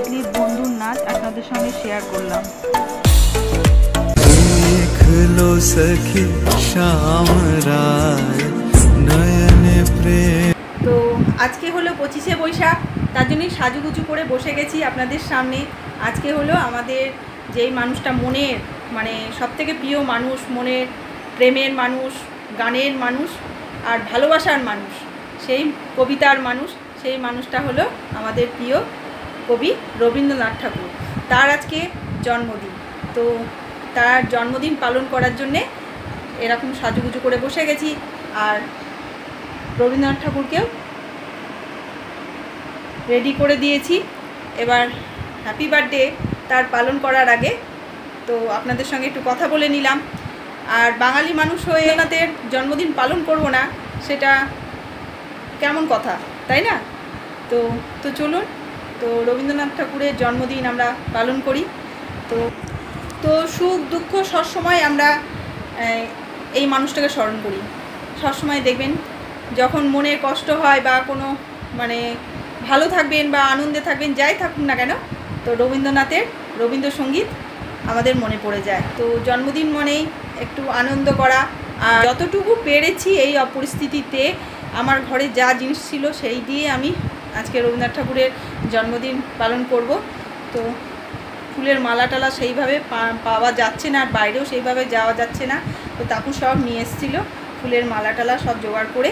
তিতলির বন্ধুর নাচ আপনাদের সঙ্গে শেয়ার করলাম। তো আজকে হলো 25শে বৈশাখ, তার জন্যই সাজুগুজু করে বসে গেছি আপনাদের সামনে। আজকে হলো আমাদের যেই মানুষটা মনের মানে সবথেকে প্রিয় মানুষ, মনের প্রেমের মানুষ, গানের মানুষ আর ভালোবাসার মানুষ, সেই কবিতার মানুষ, সেই মানুষটা হলো আমাদের প্রিয় কবি রবীন্দ্রনাথ ঠাকুর। তার আজকে জন্মদিন, তো তার জন্মদিন পালন করার জন্যে এরকম সাজুগুজু করে বসে গেছি। আর রবীন্দ্রনাথ ঠাকুরকেও রেডি করে দিয়েছি। এবার হ্যাপি বার্থডে তার পালন করার আগে তো আপনাদের সঙ্গে একটু কথা বলে নিলাম। আর বাঙালি মানুষ হয়ে রবীন্দ্রনাথের জন্মদিন পালন করব না, সেটা কেমন কথা, তাই না? তো চলুন, তো রবীন্দ্রনাথ ঠাকুরের জন্মদিন আমরা পালন করি। তো সুখ দুঃখ সবসময় আমরা এই মানুষটাকে স্মরণ করি। সবসময় দেখবেন যখন মনে কষ্ট হয় বা কোনো মানে ভালো থাকবেন বা আনন্দে থাকবেন, যাই থাকুন না কেন, তো রবীন্দ্রনাথের রবীন্দ্রসঙ্গীত আমাদের মনে পড়ে যায়। তো জন্মদিন মানেই একটু আনন্দ করা। আর যতটুকু পেরেছি এই অপরিস্থিতিতে আমার ঘরে যা জিনিস ছিল সেই দিয়ে আমি আজকে রবীন্দ্রনাথ ঠাকুরের জন্মদিন পালন করব। তো ফুলের মালা টালা সেইভাবে পাওয়া যাচ্ছে না, আর বাইরেও সেইভাবে যাওয়া যাচ্ছে না, তো তাকু সব নিয়ে এসেছিলো ফুলের মালা টালা সব জোগাড় করে।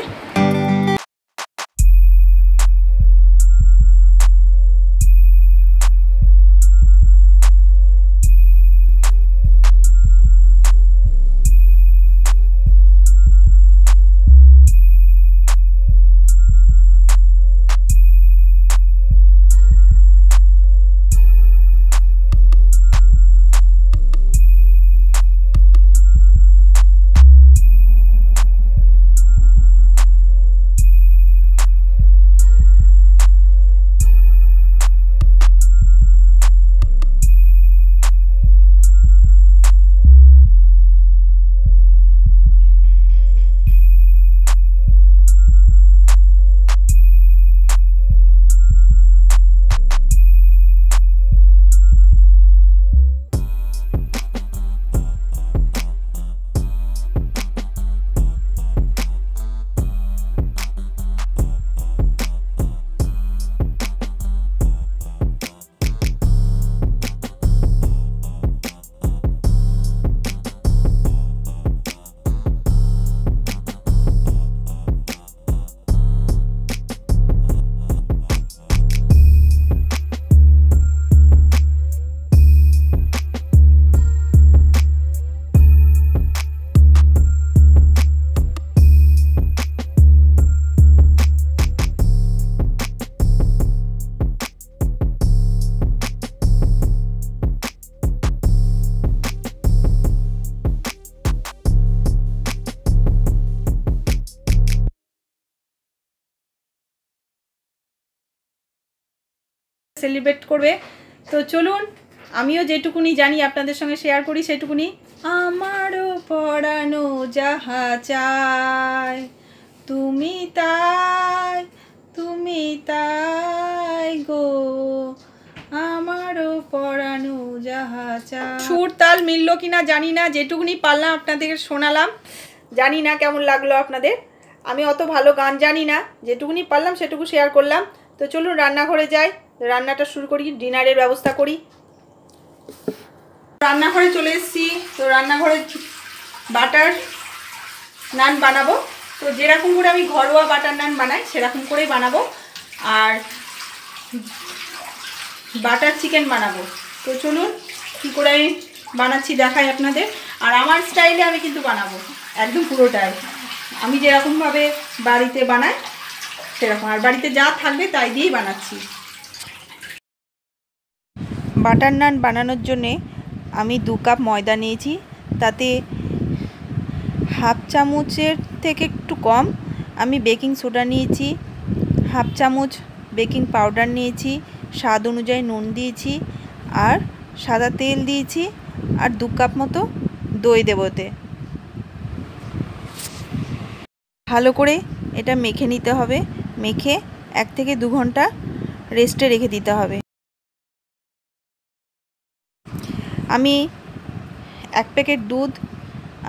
সেলিব্রেট করবে। তো চলুন, আমিও যেটুকুনি জানি আপনাদের সঙ্গে শেয়ার করি সেটুকুনি। আমারও পরানো যাহা চায় তুমি তাই, তুমি তাই গো, আমারও পরানো যাহা চায়। সুর তাল মিলল কিনা জানি না, যেটুকুনি পারলাম আপনাদেরকে শোনালাম। জানি না কেমন লাগলো আপনাদের, আমি অত ভালো গান জানি না, যেটুকুনি পারলাম সেটুকু শেয়ার করলাম। তো চলুন রান্নাঘরে যাই, রান্নাটা শুরু করি, ডিনারের ব্যবস্থা করি। রান্নাঘরে চলে এসেছি। তো রান্নাঘরে বাটার নান বানাবো। তো যেরকম করে আমি ঘরোয়া বাটার নান বানাই সেরকম করেই বানাবো, আর বাটার চিকেন বানাবো। তো চলুন কী করে আমি বানাচ্ছি দেখাই আপনাদের। আর আমার স্টাইলে আমি কিন্তু বানাবো একদম পুরোটাই, আমি যেরকমভাবে বাড়িতে বানাই সেরকম, আর বাড়িতে যা থাকবে তাই দিয়েই বানাচ্ছি। বাটার নান বানানোর জন্যে আমি 2 কাপ ময়দা নিয়েছি, তাতে হাফ চামচের থেকে একটু কম আমি বেকিং সোডা নিয়েছি, হাফ চামচ বেকিং পাউডার নিয়েছি, স্বাদ অনুযায়ী নুন দিয়েছি, আর সাদা তেল দিয়েছি, আর 2 কাপ মতো দই দেবো এতে। ভালো করে এটা মেখে নিতে হবে, মেখে 1 থেকে 2 ঘন্টা রেস্টে রেখে দিতে হবে। আমি 1 প্যাকেট দুধ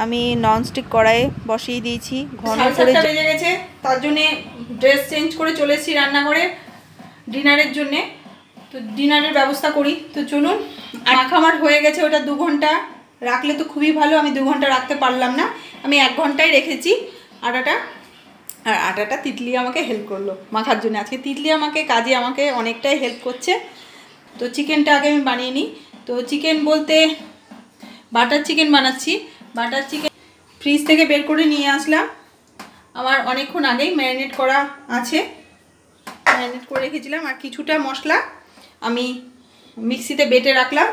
আমি ননস্টিক কড়াইয়ে বসিয়ে দিয়েছি। ঘন করে বেজে গেছে, তার জন্যে ড্রেস চেঞ্জ করে চলে এসেছি রান্নাঘরে ডিনারের জন্যে। তো ডিনারের ব্যবস্থা করি। তো চলুন। মাখা আমার হয়ে গেছে, ওটা 2 ঘন্টা রাখলে তো খুবই ভালো। আমি 2 ঘন্টা রাখতে পারলাম না, আমি 1 ঘন্টায় রেখেছি আটাটা। আর আটাটা তিতলি আমাকে হেল্প করলো মাখার জন্য। আজকে তিতলি কাজে আমাকে অনেকটাই হেল্প করছে। তো চিকেনটা আগে আমি বানিয়ে নিই। তো চিকেন বলতে বাটার চিকেন বানাচ্ছি। বাটার চিকেন ফ্রিজ থেকে বের করে নিয়ে আসলাম, আমার অনেকক্ষণ আগেই ম্যারিনেট করা আছে, ম্যারিনেট করে রেখেছিলাম। আর কিছুটা মশলা আমি মিক্সিতে বেটে রাখলাম,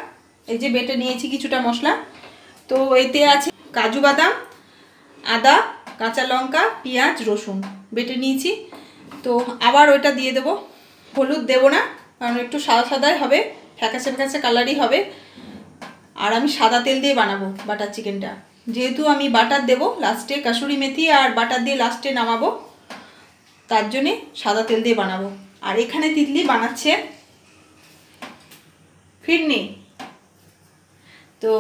এই যে বেটে নিয়েছি কিছুটা মশলা। তো এতে আছে কাজু বাদাম, আদা, কাঁচা লঙ্কা, পেঁয়াজ, রসুন বেটে নিয়েছি। তো আবার ওইটা দিয়ে দেবো। হলুদ দেবো না, কারণ একটু সাদা সাদাই হবে, ফ্যাকাসে ফ্যাকাসে কালারই হবে। আর আমি সাদা তেল দিয়ে বানাবো বাটার চিকেনটা, যেহেতু আমি বাটার দেবো লাস্টে, কাসুরি মেথি আর বাটার দিয়ে লাস্টে নামাবো, তার জন্যে সাদা তেল দিয়ে বানাবো। আর এখানে তিতলি বানাচ্ছে ফিরনি। তো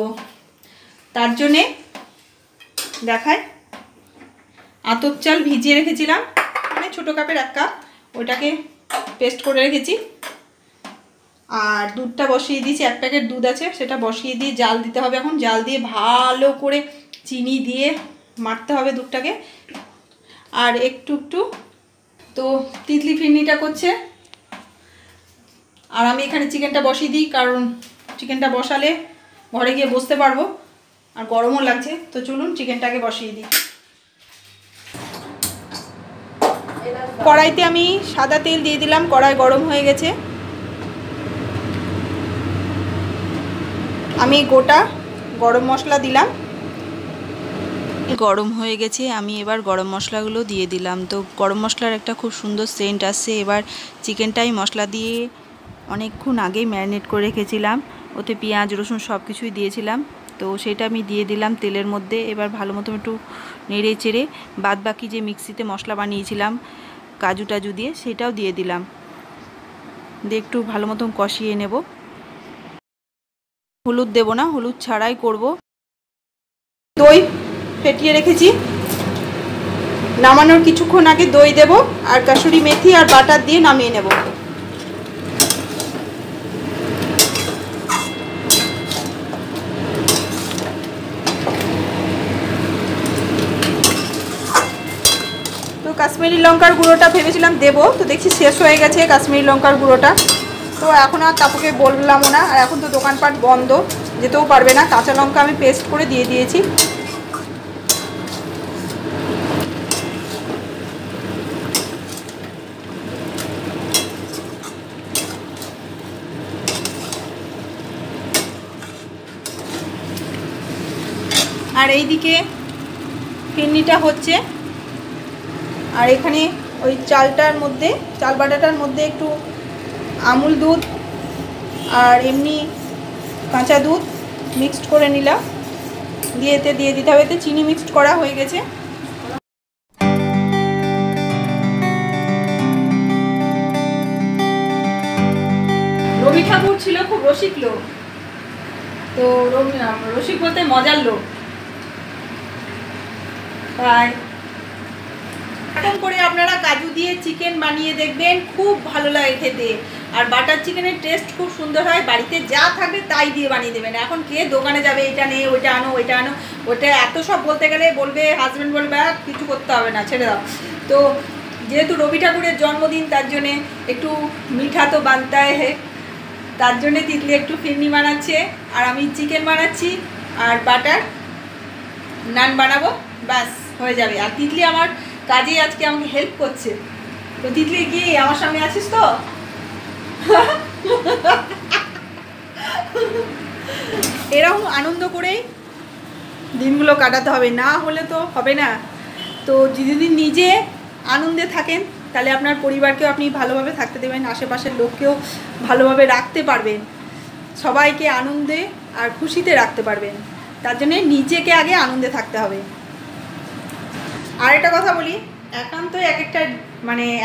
তার জন্যে দেখায়, আতপ চাল ভিজিয়ে রেখেছিলাম, মানে ছোটো কাপের 1 কাপ, ওটাকে পেস্ট করে রেখেছি। আর দুধটা বসিয়ে দিয়েছি, 1 প্যাকেট দুধ আছে, সেটা বসিয়ে দিয়ে জাল দিতে হবে। এখন জাল দিয়ে ভালো করে চিনি দিয়ে মাখতে হবে দুধটাকে। আর একটু একটু তো তিতলি ফিরনিটা করছে, আর আমি এখানে চিকেনটা বসিয়ে দিই, কারণ চিকেনটা বসালে ঘরে গিয়ে বসতে পারবো, আর গরমও লাগছে। তো চলুন চিকেনটাকে বসিয়ে দিই। কড়াইতে আমি সাদা তেল দিয়ে দিলাম, কড়াই গরম হয়ে গেছে। আমি গোটা গরম মশলা দিলাম, গরম হয়ে গেছে। আমি এবার গরম মশলাগুলো দিয়ে দিলাম। তো গরম মশলার একটা খুব সুন্দর সেন্ট আসছে। এবার চিকেনটাই মশলা দিয়ে অনেকক্ষণ আগেই ম্যারিনেট করে রেখেছিলাম, ওতে পেঁয়াজ রসুন সব কিছুই দিয়েছিলাম। তো সেটা আমি দিয়ে দিলাম তেলের মধ্যে। এবার ভালো মতো একটু নেড়ে চেড়ে বাদ বাকি যে মিক্সিতে মশলা বানিয়েছিলাম কাজু টাজু দিয়ে, সেটাও দিয়ে দিলাম, দিয়ে একটু ভালো মতন কষিয়ে নেব। হলুদ দেব না, হলুদ ছাড়াই করব। দই ফেটিয়ে রেখেছি, নামানোর কিছুক্ষণ আগে দই দেব, আর কাসুরি মেথি আর বাটার দিয়ে নামিয়ে নেব। তো কাশ্মীরি লঙ্কার গুঁড়োটা ভেবেছিলাম দেব, তো দেখছি শেষ হয়ে গেছে কাশ্মীরি লঙ্কার গুঁড়োটা। তো এখন আর কাপুকে বললামও না, আর এখন তো দোকানপাট বন্ধ, যেতেও পারবে না। কাঁচা লঙ্কা আমি পেস্ট করে দিয়ে দিয়েছি। আর এইদিকে ফিরনিটা হচ্ছে, আর এখানে ওই চালটার মধ্যে, চাল বাটাটার মধ্যে একটু আমুল দুধ আর এমনি কাঁচা দুধ মিক্সড করে নিলাম, দিয়ে এতে দিয়ে দিতে হবে। এতে চিনি মিক্সড করা হয়ে গেছে। রবি ঠাকুর ছিল খুব রসিক লোক, তো রসিক বলতে মজার লোক, তাই এরকম করে আপনারা কাজু দিয়ে চিকেন বানিয়ে দেখবেন, খুব ভালো লাগে খেতে। আর বাটার চিকেনের টেস্ট খুব সুন্দর হয়। বাড়িতে যা থাকবে তাই দিয়ে বানিয়ে দেবেন। এখন কে দোকানে যাবে এটা নে ওইটা আনো ওইটা আনো, ওইটা এত সব বলতে গেলে বলবে, হাজব্যান্ড বলবে কিছু করতে হবে না, ছেড়ে দাও। তো যেহেতু রবি ঠাকুরের জন্মদিন, তার জন্যে একটু মিঠা তো বানতায় হে, তার জন্যে তিতলি একটু ফিরনি বানাচ্ছে, আর আমি চিকেন বানাচ্ছি আর বাটার নান বানাবো, ব্যাস হয়ে যাবে। আর তিতলি আমার কাজে আজকে আমাকে হেল্প করছে। তো তিতলি কি আমার সঙ্গে আছিস তো? এরকম আনন্দ করেই দিনগুলো কাটাতে হবে, না হলে তো হবে না। তো যদি নিজে আনন্দে থাকেন, তাহলে আপনার পরিবারকেও আপনি ভালোভাবে থাকতে দেবেন, আশেপাশের লোককেও ভালোভাবে রাখতে পারবেন, সবাইকে আনন্দে আর খুশিতে রাখতে পারবেন। তার জন্যে নিজেকে আগে আনন্দে থাকতে হবে। আর একটা কথা বলি,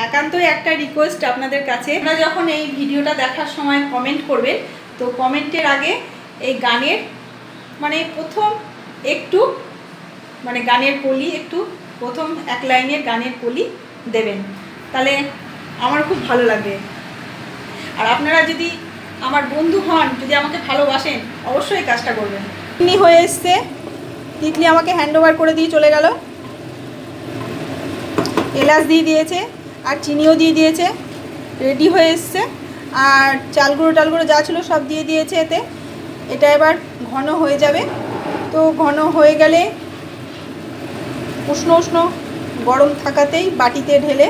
একান্তই একটা রিকোয়েস্ট আপনাদের কাছে, আপনারা যখন এই ভিডিওটা দেখার সময় কমেন্ট করবেন, তো কমেন্টের আগে এই গানের মানে প্রথম একটু মানে গানের কলি, একটু প্রথম এক লাইনের গানের কলি দেবেন, তাহলে আমার খুব ভালো লাগবে। আর আপনারা যদি আমার বন্ধু হন, যদি আমাকে ভালোবাসেন, অবশ্যই কাজটা করবেন। তিতলি হয়ে এসছে, তিতলি আমাকে হ্যান্ড ওভার করে দিয়ে চলে গেল। এলাচ দিয়ে দিয়েছে আর চিনিও দিয়ে দিয়েছে, রেডি হয়ে এসছে। আর চাল গুঁড়ো টাল গুঁড়ো যা ছিল সব দিয়ে দিয়েছে এতে। এটা এবার ঘন হয়ে যাবে। তো ঘন হয়ে গেলে উষ্ণ উষ্ণ গরম থাকাতেই বাটিতে ঢেলে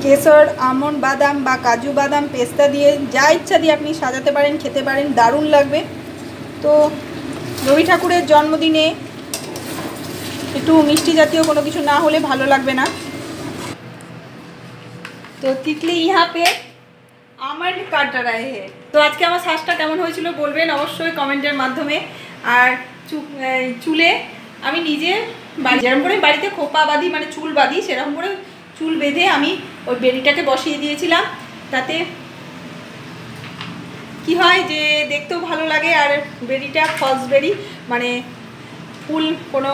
কেশর, আমন্ড, বাদাম বা কাজু বাদাম, পেস্তা দিয়ে যা ইচ্ছা দিয়ে আপনি সাজাতে পারেন, খেতে পারেন, দারুণ লাগবে। তো রবি ঠাকুরের জন্মদিনে একটু মিষ্টি জাতীয় কোনো কিছু না হলে ভালো লাগবে না। তো তিতলি ইহা পে আমার কাটা রায় হে। তো আজকে আমার শ্বাসটা কেমন হয়েছিল বলবেন অবশ্যই কমেন্টের মাধ্যমে। আর চুলে আমি নিজে যেরকম করে বাড়িতে খোপা বাঁধি, মানে চুল বাঁধি, সেরকম করে চুল বেঁধে আমি ওই বেরিটাকে বসিয়ে দিয়েছিলাম। তাতে কি হয় যে দেখতেও ভালো লাগে। আর বেরিটা ফলস বেরি, মানে ফুল কোনো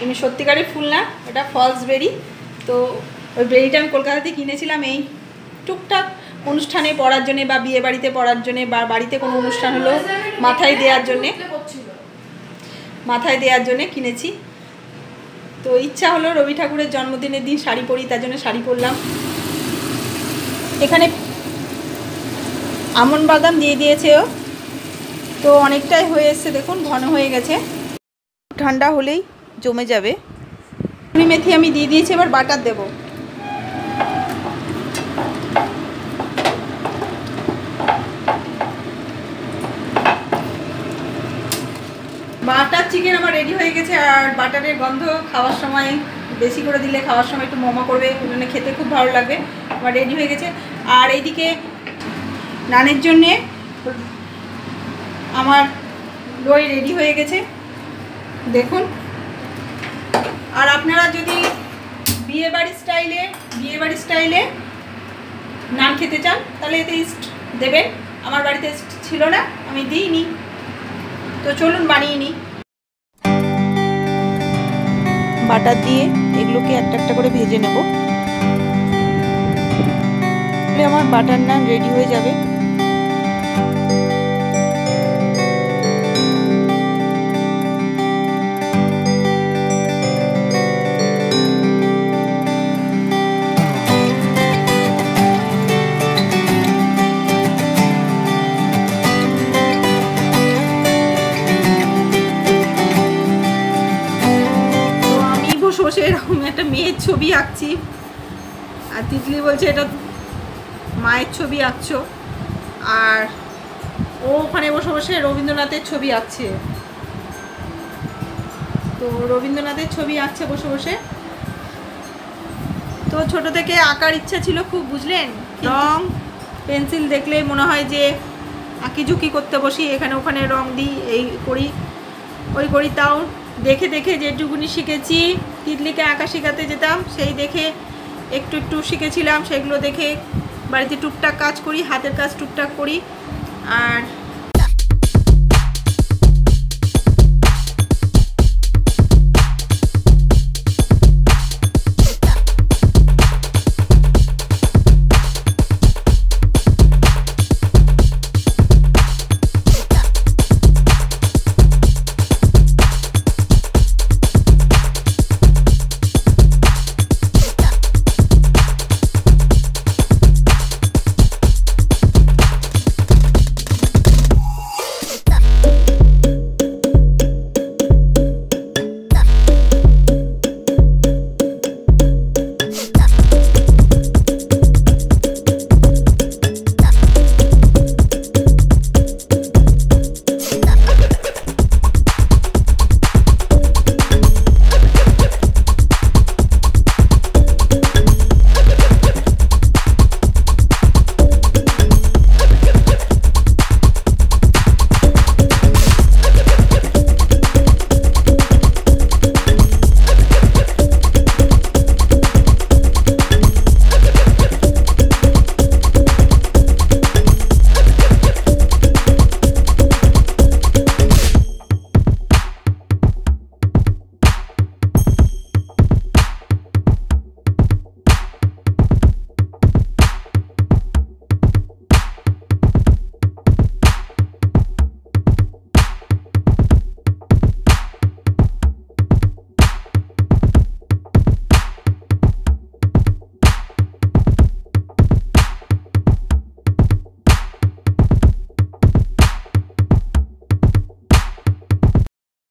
এমনি সত্যিকারের ফুল না, এটা ফলস বেরি। তো ওই বেরিটা আমি কলকাতাতে কিনেছিলাম এই টুকটাক অনুষ্ঠানে পড়ার জন্যে বা বিয়ে বাড়িতে পড়ার জন্যে বা বাড়িতে কোনো অনুষ্ঠান হলো মাথায় দেওয়ার জন্যে কিনেছি। তো ইচ্ছা হলো রবি ঠাকুরের জন্মদিনের দিন শাড়ি পরি, তার জন্য শাড়ি পরলাম। এখানে আমন্ড বাদাম দিয়ে দিয়েছে ও। তো অনেকটাই হয়ে এসছে, দেখুন ঘন হয়ে গেছে, ঠান্ডা হলেই জমে যাবে। মেথি আমি দিয়ে দিয়েছি, এবার বাটার দেব। বাটার চিকেন আমার রেডি হয়ে গেছে। আর বাটারের গন্ধ খাওয়ার সময় বেশি করে দিলে খাওয়ার সময় একটু মোমো করবে, মানে খেতে খুব ভালো লাগবে। আমার রেডি হয়ে গেছে। আর এইদিকে নানের জন্যে আমার দই রেডি হয়ে গেছে, দেখুন। আর আপনারা যদি বিয়েবাড়ি স্টাইলে নান খেতে চান তাহলে এতে ইস্ট দেবেন। আমার বাড়িতে ইস্ট ছিল না, আমি দিইনি। তো চলুন বানিয়ে নিই। বাটার দিয়ে এগুলোকে একটা একটা করে ভেজে নেব, তাহলে আমার বাটার নান রেডি হয়ে যাবে। বসে এরকম একটা মেয়ের ছবি আঁকছি, আর তিতলি বলছে এটা মায়ের ছবি আঁকছো। আর ও ওখানে বসে বসে রবীন্দ্রনাথের ছবি আঁকছে। তো রবীন্দ্রনাথের ছবি আঁকছে বসে বসে। তো ছোট থেকে আঁকার ইচ্ছা ছিল খুব, বুঝলেন। রং পেন্সিল দেখলে মনে হয় যে আঁকিঝুঁকি করতে বসি, এখানে ওখানে রং দিই, এই করি ওই করি। তাও দেখে দেখে যেটুকুনি শিখেছি, তিতলিকে আঁকা শেখাতে যেতাম, সেই দেখে একটু একটু শিখেছিলাম। সেগুলো দেখে বাড়িতে টুকটাক কাজ করি, হাতের কাজ টুকটাক করি। আর